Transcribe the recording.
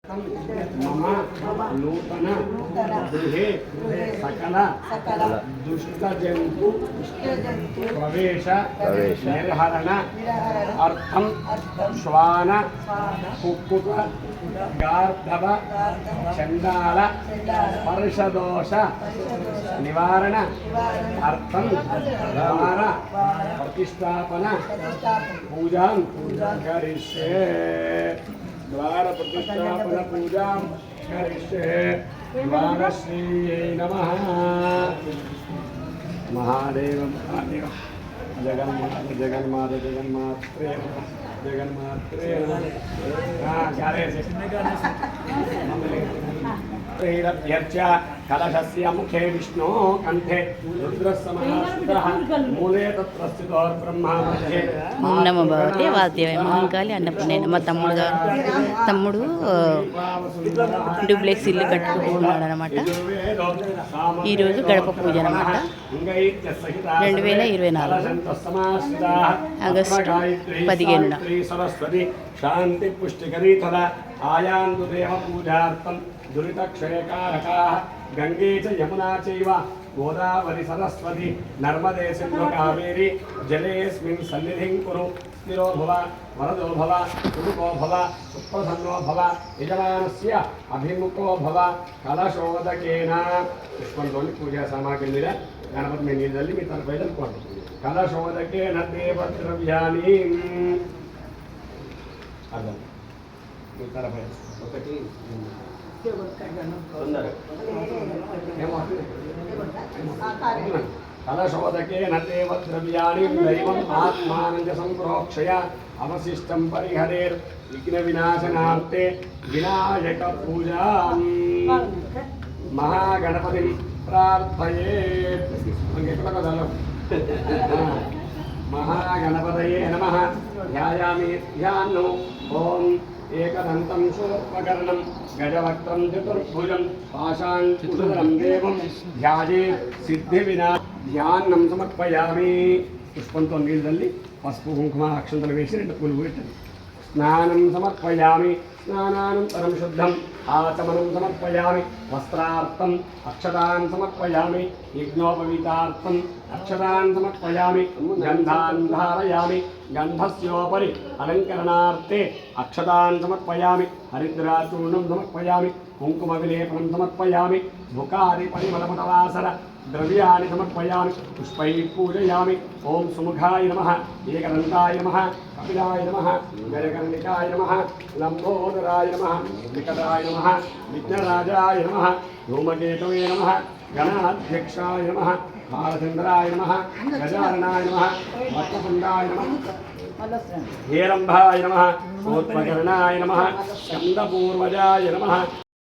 मम नूतन गृहे सकल दुष्टजन्तु प्रवेश निर्हरण अर्थम श्वान कुक्कुट गार्धव चंडाल स्पर्शदोष निवारण अर्थम द्वार प्रतिष्ठापन पूजा करिष्ये द्वार प्रतिष्ठापन पूजा करिष्ये द्वारश्रीयै नमः। महादेव महादेव जगन्माता जगन्माता जगन्मात्रे जगन्मात्रे कलशस्य मुखे विष्णु कंठे रुद्रसमः मूले तत्र स्थितो ब्रह्मा मध्ये नमो भगवते वासुदेवाय మహంకాళి అన్నపూర్ణ మా తమ్ముడు డూప్లెక్స్ ఇల్లు కట్టుకుంటున్నాడు అనమాట. ఈరోజు గడప పూజ అనమాట. 2024 ఆగస్టు 15న सरस्वती शांति पुष्टिकरी तदा आयान्तु देव पूजार्थं दुरितक्षयकारकाः गंगे च यमुना चैव गोदावरी सरस्वती नर्मदे सिन्धु कावेरी जलेऽस्मिन् सन्निधिं कुरु स्थिरो भव वरदो भव सुमुखो भव सुप्रसन्नो भव यजमानस्य अभिमुखो भव कलशोदकेन पुष्पंतोनि पूजा सामग्री गणपति में नीरदल्ली मी तरफ बैलकोंडि कलशोदकेन देवद्रव्यानि अर्थम मी तरफ ఒకటి कलशोदकेन देवद्रव्याणि दैवम् आत्मानं च सम्प्रोक्षय अवशिष्टं परिहरेत् विघ्नविनाशनार्थे विनायकपूजां महागणपतिं प्रार्थयेत् महागणपतये नमः। ध्यायामि ध्यानो ॐ एकदन्तं शूर्पकर्णं गजवक्त्रं चतुर्भुजं पाशाङ्कुशधरं देवं ध्याये सिद्धिविना ध्यानं समर्पयामि। पुष्पंतो नीरदल्ली पसुपु कुंकुम अक्षंतलु वेसि रेंडु पूलु पेट्टंడి. स्नानं समर्पयामि स्नानानन्तरं शुद्धम् आचमनं समर्पयामि वस्त्रार्थम् अक्षतान् समर्पयामि यज्ञोपवीतार्थम् अक्षतान् समर्पयामि गन्धान् धारयामि गन्धस्योपरि अलङ्करणार्थे अक्षतान् समर्पयामि हरिद्राचूर्णं समर्पयामि कुङ्कुमविलेपनं समर्पयामि मुखादि परिमलपटवासर द्रव्याणि समर्पयामि पुष्पैः पूजयामि। ओम सुमुखाय नमः एकदन्ताय नमः कपिलाय नमः गजकर्णिकाय नमः लम्बोदराय नमः निकटाय नमः विघ्नराजाय नमः धूमकेतवे नमः गणाध्यक्षाय नमः बालचन्द्राय नमः गजाननाय नमः वक्रतुण्डाय नमः हेरम्भाय नमः सोत्पकर्णाय नमः स्कन्दपूर्वजाय नमः।